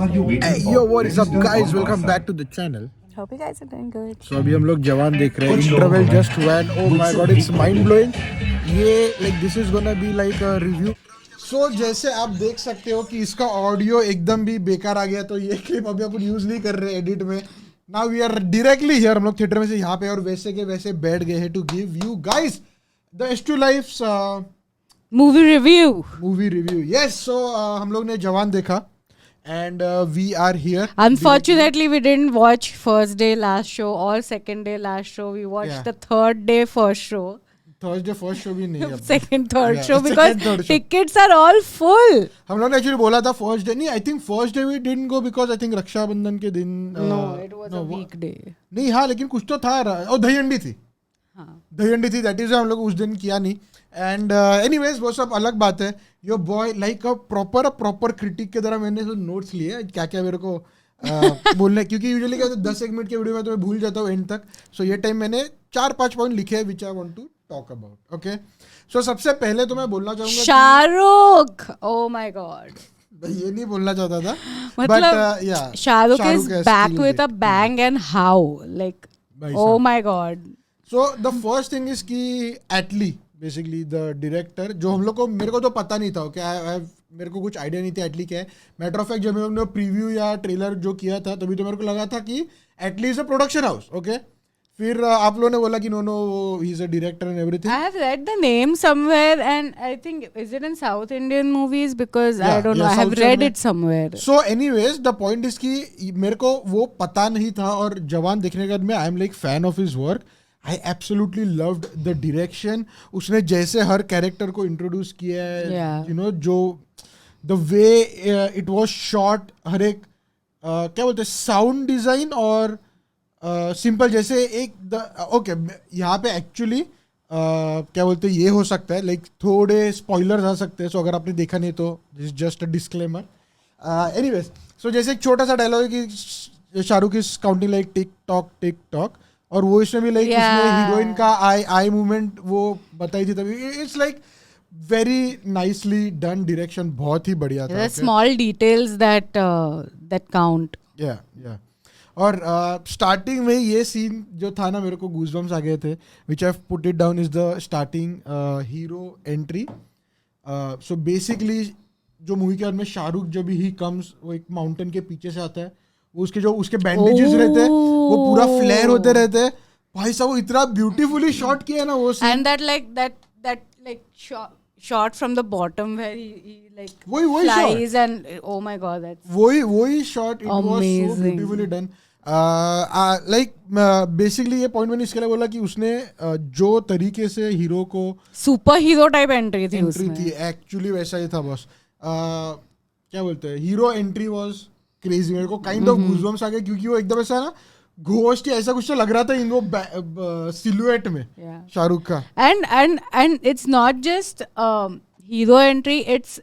are you waiting for? Yo, what is up, Register guys? on Welcome WhatsApp. back to the channel. Hope you guys are doing good. So अभी हम लोग जवान देख रहे हैं. कुछ लोग Interval हैं, just went. Oh my god, it's mind blowing. ये like this is gonna be like a review. So जैसे आप देख सकते हो कि इसका ऑडियो एकदम भी बेकार आ गया, तो ये क्लिप अभी अपन यूज नहीं कर रहे एडिट में. Now we are directly here. हम लोग थिएटर में से यहाँ पे और वैसे के वैसे बैठ गए हैं to give you guys the S2 Life's Movie review. movie review. Yes, so हम लोग ने जवान देखा and we are here. Unfortunately, we didn't watch first day last show or second day last show. We watched Yeah. the third day first show. Thursday first show भी नहीं है. Second, third Yeah, show second, because third show. tickets are all full. हम लोग ने actually बोला था first day नहीं. I think first day we didn't go because I think Rakshabandhan के दिन No, it was a weekday. नहीं. हाँ, लेकिन कुछ तो था. और दहीहंडी थी. हाँ. दहीहंडी थी. दैट इज हम लोग उस दिन किया नहीं. एंड एनीवेज वो सब अलग बात है. Your boy like a proper critic के तरह मैंने तो नोट्स लिए क्या क्या मेरे को बोलने, क्योंकि यूजुअली क्या होता है 10 मिनट के वीडियो में तो मैं भूल जाता हूँ एंड तक. सो ये टाइम मैंने 4-5 पॉइंट लिखे हैं which I want to talk about. Okay, so सबसे पहले तो मैं बोलना चाहूंगा शाहरुख. Oh my god. ये नहीं बोलना चाहता था, मतलब या Shahrukh is has back killed with it. a bang and how like भाई oh साहब. my god. So the first thing is कि एटली बेसिकली द डायरेक्टर, जो हम लोग को मेरे को तो पता नहीं था. ओके, मेरे को कुछ आइडिया नहीं था एटली क्या है. मैटर ऑफ फैक्ट जब हम लोग ने प्रीव्यू या ट्रेलर जो किया था तभी तो मेरे को लगा था कि Atlee is a production house. Okay, फिर आप लोगों ने बोला कि no he is a director and everything. I have read the name somewhere, and I think is it in South Indian movies because I Yeah, don't know. yeah, I have South read Indian. it somewhere. So anyways the point is कि मेरे को वो पता नहीं था, और जवान देखने के बाद मैं I am like fan of his work. I absolutely loved the direction. उसने जैसे हर कैरेक्टर को इंट्रोड्यूस किया है, Yeah. यू नो, जो the way it was shot, हर एक क्या बोलते हैं साउंड डिजाइन और सिंपल जैसे एक ओके यहाँ पे एक्चुअली क्या बोलते हैं ये हो सकता है लाइक थोड़े स्पॉइलर्स आ सकते हैं. सो अगर आपने देखा नहीं तो this just a disclaimer. Anyways, so जैसे एक छोटा सा डायलॉग है कि Shahrukh is counting like tick tock, और वो इसमें भी लाइक Yeah. उसने हीरोइन का आई मूवमेंट वो बताई थी तभी. It's like very nicely done. Direction बहुत ही बढ़िया था. There are small details that count. या और स्टार्टिंग में ये सीन जो था ना, मेरे को गूज़बम्स आ गए थे. Which I put it down is the starting hero entry. So basically जो मूवी के बाद में शाहरुख जब ही कम्स, वो एक माउंटेन के पीछे से आता है, वो उसके बैंडेजेस रहते हैं, वो पूरा फ्लेयर होते रहते हैं. भाई साहब वो इतना ब्यूटीफुली शॉट किया है ना वो scene. And that shot from the bottom where he like वही flies and oh my god, that's वही shot. It was so Amazing. Beautifully done. Like basically ये पॉइंट मैंने इसके लिए बोला कि उसने जो तरीके से हीरो को superhero type entry थी एंट्री उसमें. थी एक्चुअली वैसा ही था बॉस. क्या बोलते हैं, हीरो एंट्री वाज क्रेजी. मेरे को काइंड ऑफ गूज़बम्स आ गए क्योंकि वो एकदम ऐसा ना घोस्ट या ऐसा कुछ तो लग रहा था इन वो सिलुएट में Yeah. शाहरुख का. And it's not just hero entry, it's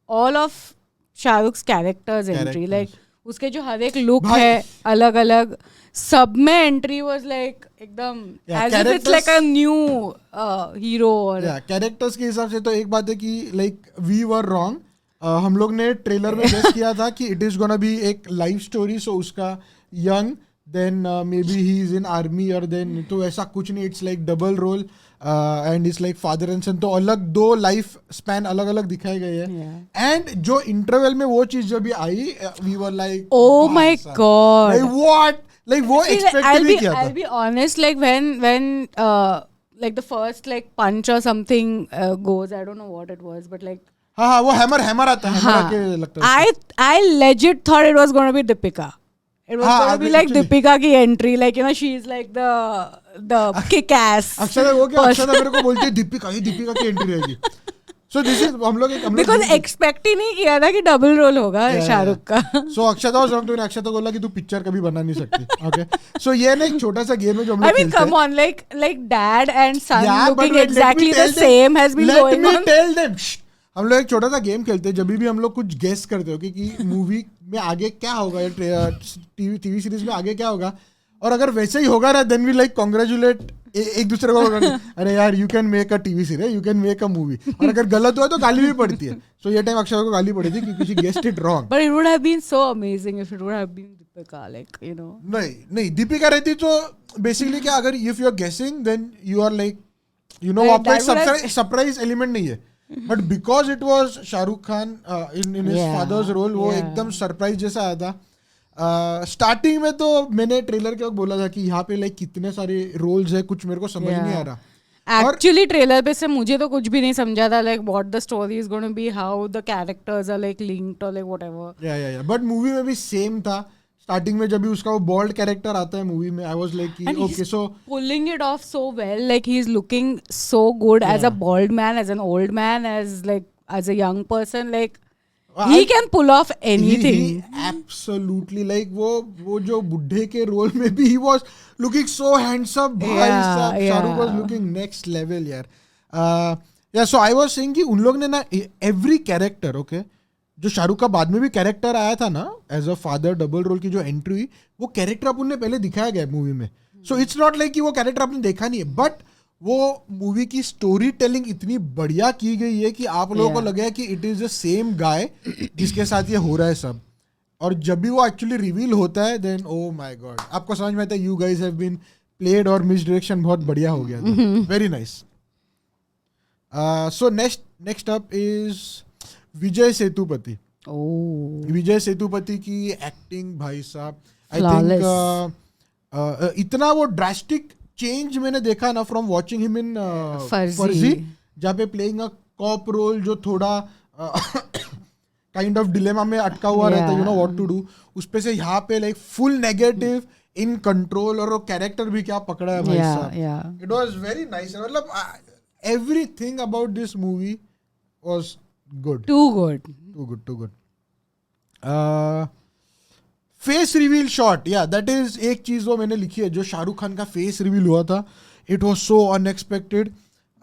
all of Shahrukh's characters entry. Characters. Like उसके जो हर एक लुक भाई. है अलग अलग, सब में एंट्री वाज लाइक एकदम Yeah, as if it's characters- like a new hero or characters के हिसाब से तो एक बात है कि लाइक वी वर रॉन्ग. हम लोग ने ट्रेलर में गेस किया था कि इट इज गोना बी एक लाइफ स्टोरी. सो उसका young then maybe he is in army और देन, तो ऐसा कुछ नहीं. It's like double role and it's like father and son. तो अलग दो लाइफ स्पैन अलग अलग दिखाए गए हैं. Yeah. एंड जो इंटरवल में वो चीज जब भी आई, we were like oh my god. Like what, like वो See, एक्सपेक्ट नहीं किया था. I'll be honest, like when like the first like punch or something goes, I don't know what it was, but like हाँ वो hammer आता है, hammer आके लगता है. I legit thought it was going to be Deepika. It was हाँ, going to be like actually. Deepika की entry, like you know she's like the kick ass. Akshara वो क्या, अक्षरा मेरे को बोलती है दीपिका की एंट्री रहेगी. सो दिस इज हम लोग Because expect ही नहीं किया था कि डबल रोल होगा शाहरुख का. सो अक्षता वाज रॉन्ग. तूने अक्षता को बोला कि तू पिक्चर कभी बना नहीं सकती. ओके, सो ये ना एक छोटा सा गेम है जो हम I लोग mean, खेलते हैं. come on, like dad and son Yeah, but looking let me exactly the tell them- same has been let going me on. tell them. Shh. हम लोग एक छोटा सा गेम खेलते हैं जब भी हम लोग कुछ गेस करते हो कि मूवी में आगे क्या होगा या टीवी सीरीज में आगे क्या होगा, और अगर वैसे ही होगा ना देन वी लाइक कॉन्ग्रेचुलेट एक दूसरे को अरे यार you can make a TV series, you can make a movie, और अगर गलत हुआ तो गाली भी पड़ती है. सो ये टाइम अक्षय को गाली पड़ी थी क्योंकि she guessed it wrong. But it would have been so amazing if it would have been Deepika, like, you know. नहीं दीपिका रहती तो बेसिकली क्या, अगर if you are guessing then you are like you know, Right, आपको एक that would have- surprise element नहीं है. But because it was Shahrukh Khan in his Yeah, father's role, वो yeah. एकदम सरप्राइज जैसा आया था. स्टार्टिंग में तो मैंने ट्रेलर के वक्त बोला था कि यहाँ पे लाइक कितने सारे रोल्स है, कुछ मेरे को समझ नहीं आ रहा. और Actually, ट्रेलर पे से मुझे तो कुछ भी नहीं समझा था, like what the story is going to be, how the characters are like linked or like whatever. या बट मूवी में भी सेम था. स्टार्टिंग में जब भी उसका वो बॉल्ड कैरेक्टर आता है मूवी में, आई वाज लाइक कि And okay he's so pulling it off so well, like he's looking so good as a Yeah. bald man, as an old man, as a young person, like he can pull off anything. Absolutely like वो जो बुढ़े के role में भी he was looking so handsome. भाई साहब Shahrukh was looking next level यार. या सो आई वाज सेइंग कि उन लोग ने ना एवरी कैरेक्टर, ओके, जो शाहरुख का बाद में भी कैरेक्टर आया था ना as a father double role की जो एंट्री हुई, वो कैरेक्टर अपन ने पहले दिखाया गया मूवी में. सो इट्स नॉट लाइक कि वो कैरेक्टर आपने देखा नहीं है, बट वो मूवी की स्टोरी टेलिंग इतनी बढ़िया की गई है कि आप लोगों को Yeah. लगे कि it is the same guy जिसके साथ ये हो रहा है सब. और जब भी वो एक्चुअली रिवील होता है देन ओ माय गॉड, आपको समझ में आता है you guys have been played और मिस डायरेक्शन बहुत बढ़िया हो गया था. Very nice. So next up is Vijay Sethupathi. Oh, Vijay Sethupathi की एक्टिंग भाई साहब, आई Flawless. थिंक इतना वो ड्रास्टिक चेंज मैंने देखा ना from watching him in Fuzzy. फर्जी, जहाँ पे प्लेइंग अ कॉप रोल जो थोड़ा काइंड ऑफ डिलेमा में अटका हुआ रहता है, you know what to do, उस पे से यहाँ पे like full negative in control, और वो कैरेक्टर भी क्या पकड़ा है भाई yeah, साहब. yeah. It was very nice. मतलब everything about this movie was good. Too good. Too good. Face reveal shot, या दैट इज एक चीज वो मैंने लिखी है, जो शाहरुख खान का फेस रिवील हुआ था, it was so unexpected.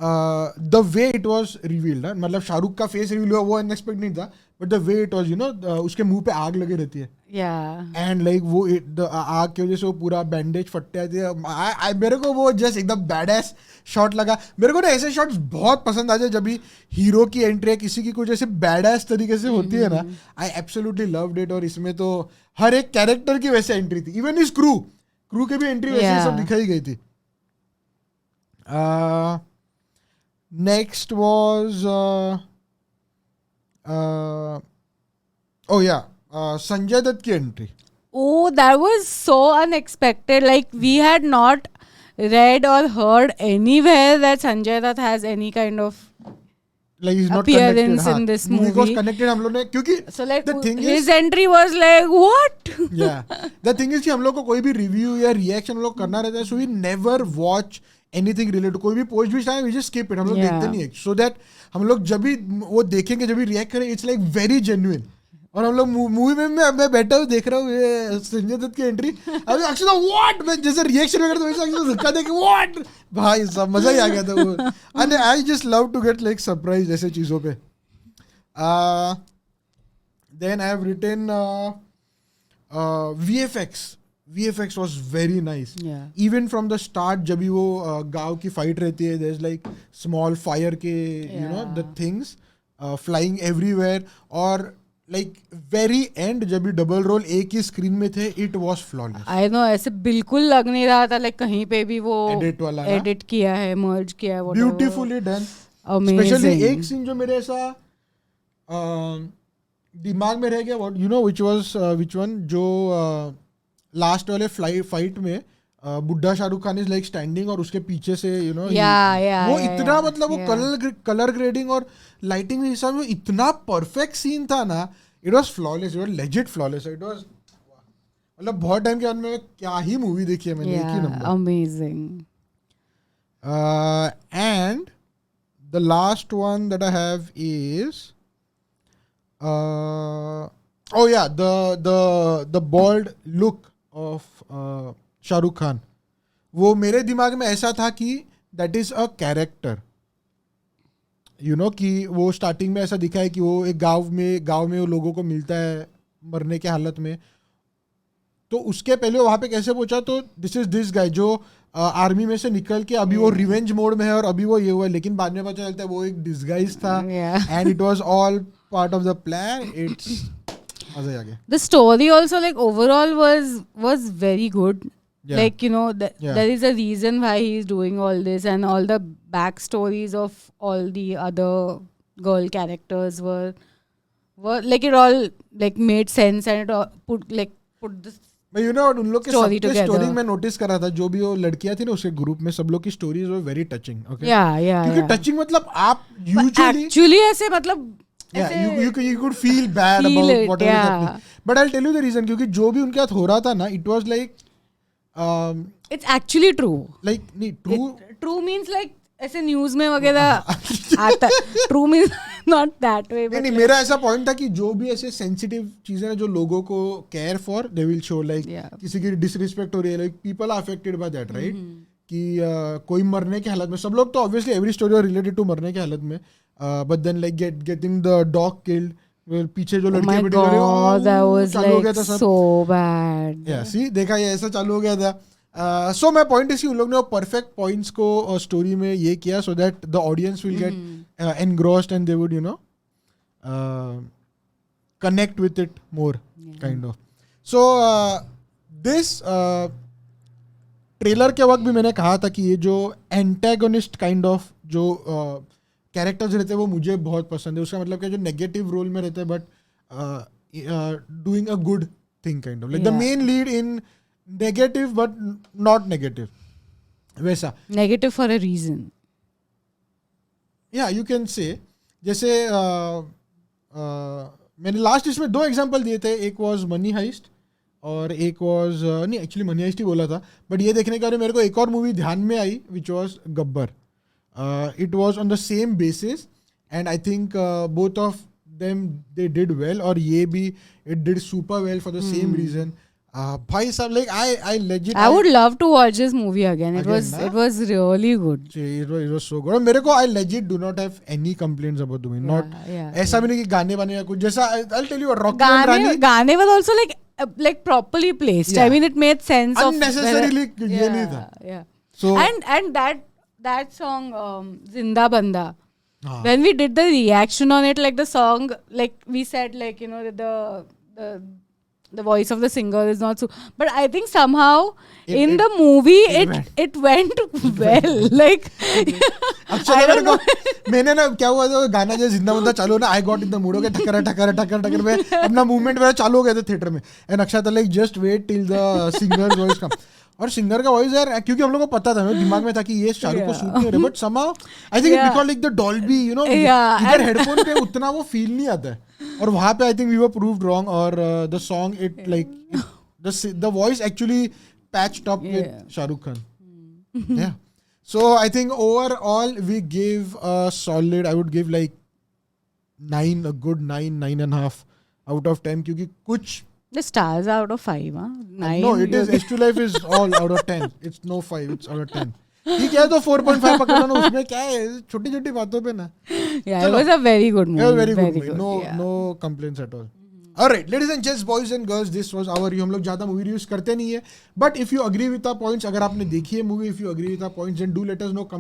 The way it was revealed, मतलब शाहरुख का फेस रिवील हुआ वो अनएक्सपेक्टेड नहीं था, but the way it was, you know, उसके मुंह पे आग लगी रहती है Yeah. एंड लाइक वो आग की वजह से वो पूरा बैंडेज फटते आते हैं. मेरे को वो जस्ट एकदम बैडएस शॉट लगा. मेरे को ना ऐसे शॉट्स बहुत पसंद आ जाए जब भी हीरो की एंट्री है किसी की कुछ ऐसे बैडएस तरीके से होती है ना. आई एब्सोल्युटली लव्ड इट. और इसमें तो हर एक कैरेक्टर की वैसे एंट्री थी, इवन इस क्रू की भी एंट्री वैसे ही सब दिखाई गई थी. नेक्स्ट वाज ओ या संजय दत्त की entry. Oh, that was so unexpected. Like we had not read or heard anywhere that Sanjay Dutt has any kind of. Like he's not Appearance connected. in this movie was movie. connected हम लोग ने, क्योंकि So like the thing his is, entry was like what? yeah, the thing is कि हम लोग को कोई भी रिव्यू या रिएक्शन हम लोग करना रहता है, so we never watch anything related. कोई भी पोस्ट भी चाहे we just skip it, हम लोग Yeah. देखते नहीं है, so that हम लोग जब भी वो देखेंगे, जब भी रिएक्ट करें, it's like very genuine. और हम लोग मूवी में मैं बैठा हूँ देख रहा हूँ ये संजय दत्त की एंट्री, अभी अक्षय व्हाट, मैं जैसे रिएक्शन वगैरह तो वैसे अक्षय धक्का दे के व्हाट, भाई सब मजा ही आ गया था वो. And I just love to get like surprise ऐसे चीज़ों पे. Then I have written VFX. VFX was very nice. Yeah. Even from the start, जब भी वो गांव की फाइट रहती है, there's like small fire के, you know, the things flying everywhere. और like very end जब भी डबल रोल एक ही स्क्रीन में थे, it was flawless. I know, ऐसे बिल्कुल लग नहीं रहा था like कहीं पे भी वो Edit वाला ना? edit किया है, merge किया है, whatever. Beautifully done. Amazing. Especially एक सीन जो मेरे ऐसा दिमाग में रह गया, what you know which one, जो लास्ट वाले फाइट में बुड्ढा Shahrukh Khan is like standing और उसके पीछे से यू नो वो इतना मतलब वो कलर ग्रेडिंग और लाइटिंग हिसाब में इतना परफेक्ट सीन था ना. It was flawless, it was legit flawless. It was मतलब बहुत टाइम के बाद में क्या ही मूवी देखी है मैंने, एक ही number. Amazing. And the last one that I have is oh yeah, the bald look of Shahrukh Khan. वो मेरे दिमाग में ऐसा था कि that is a character, you know, कि वो स्टार्टिंग में ऐसा दिखा है कि वो एक गांव में वो लोगों को मिलता है मरने के हालत में, तो उसके पहले वहाँ पे कैसे पहुंचा, तो दिस इज दिस गाय जो आर्मी में से निकल के अभी वो रिवेंज मोड में है और अभी वो ये हुआ है, लेकिन बाद में पता चलता है वो एक डिस्गाइज था and it was all part of the plan. It's मजा ही आ गया. The story also, like, overall was very good. Yeah. Like, you know, Yeah. there is a reason why he's doing all this, and all the backstories of all the other girl characters were like, it all like made sense, and it all put this. मैं you know उन लोग के Story सबके together. Story में notice कर रहा था, जो भी वो लड़कियां थी ना उसके ग्रुप में, सब लोग की stories were very touching. Okay, Yeah. क्योंकि टचिंग मतलब आप यूजुअली Actually, ऐसे मतलब you could feel bad Feel about it, whatever is yeah. happening. But I'll tell you the reason, क्योंकि जो भी उनके साथ हो रहा था ना, it was like it's actually true. नहीं true. True means like ऐसे न्यूज में वगैरह आता. True means not that way. नहीं, मेरा ऐसा पॉइंट था कि जो भी ऐसे सेंसिटिव चीजें हैं जो लोगों को care for, they will show. Like किसी की डिसरिस्पेक्ट हो रही है, like people are affected by that, right? कि कोई मरने की हालत में, सब लोग तो obviously every story are related to मरने की हालत में, but then like getting the dog killed, पीछे जो लड़के my बैठे हो रहे हो, god, that was चालू हो गया like था सब. so bad. या सी देखा, ये ऐसा चालू हो गया था. सो माई पॉइंट इज उन लोग ने परफेक्ट पॉइंट्स को स्टोरी में ये किया so that the audience will get engrossed and they would connect with it more kind of. So this trailer के वक्त भी मैंने कहा था कि ये जो एंटेगोनिस्ट काइंड ऑफ जो कैरेक्टर्स रहते हैं वो मुझे बहुत पसंद है. उसका मतलब क्या, जो नेगेटिव रोल में रहते हैं but doing a good thing kind of, like the main lead in negative but not negative, वैसा. Negative for a reason. या यू कैन से, जैसे मैंने लास्ट इसमें 2 एग्जांपल दिए थे. एक वाज मनी हाइस्ट और एक वाज नहीं, एक्चुअली मनी हाइस्ट ही बोला था, बट ये देखने के बाद मेरे को एक और मूवी ध्यान में आई which was Gabbar. It was on the same basis and I think both of them they did well, और ये भी it did super well for the same reason. भाई साहब, like I legit I would love to watch this movie again. It Again, was it was really good. it was so good. और मेरे को I legit do not have any complaints about the movie. Not ऐसा भी नहीं कि गाने वाने या कुछ, जैसा I'll tell you, Rocky and Rani गाने was also like properly placed. Yeah. I mean, it made sense unnecessarily of ये नहीं था. Yeah. So and that song Zinda Banda. हाँ. When we did the reaction on it, like the song, like we said, like, you know, the voice of the singer is not so, but I think somehow in the movie it went well. Like I don't know. मैंने ना क्या हुआ था, गाना जो जिंदा बंदा चालू ना, I got in the mood, okay, ठकर ठकर ठकर ठकर में अपना मूवमेंट मेरा चालू हो गया था थिएटर में. And Akshay like just wait till the singer voice come. और सिंगर का वॉइस यार, क्योंकि हम लोग को पता था, मेरे दिमाग में था कि ये शाहरुख को सूट नहीं हो रहा, but somehow I think because like the Dolby, you know, इधर हेडफोन पे उतना वो फील नहीं आता है, और वहां पे I think we were proved wrong. और the song it like the voice actually patched up with Shahrukh Khan. Yeah. So I think overall we give a solid, I would give like 9, a good 9.5 out of 10, क्योंकि कुछ The stars out of 5, huh? 9. No, it is H2 Life is all out of 10. It's no 5, it's out of 10. ठीक है, तो 4.5 पकड़ लो, उसमें क्या है, छोटी छोटी बातों पे ना. Yeah, it was a very good movie. It was very good movie. yeah. No complaints at all. Alright, ladies and gents, boys and girls, this was our review. हम लोग ज़्यादा मूवी रिव्यूज करते नहीं है, but if you agree with our points, अगर आपने देखी है movie, if you agree with our points, then do let us know.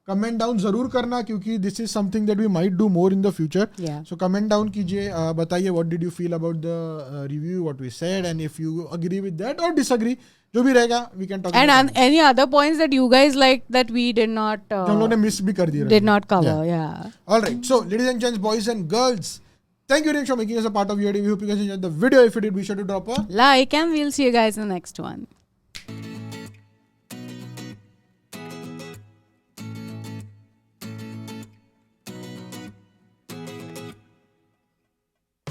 Comment down जरूर करना, क्योंकि this is something that we might do more in the future. So comment down कीजिए, बताइए what did you feel about the review, what we said, and if you agree with that और disagree, जो भी रहेगा we can talk. And any other points that you guys like that we did not हम लोगों ने miss भी कर दिया, did not cover. Yeah. All right, so ladies and gents, boys and girls, thank you very much for making us a part of your day. We hope you guys enjoyed the video. If you did, be sure to drop a like, and we'll see you guys in the next one.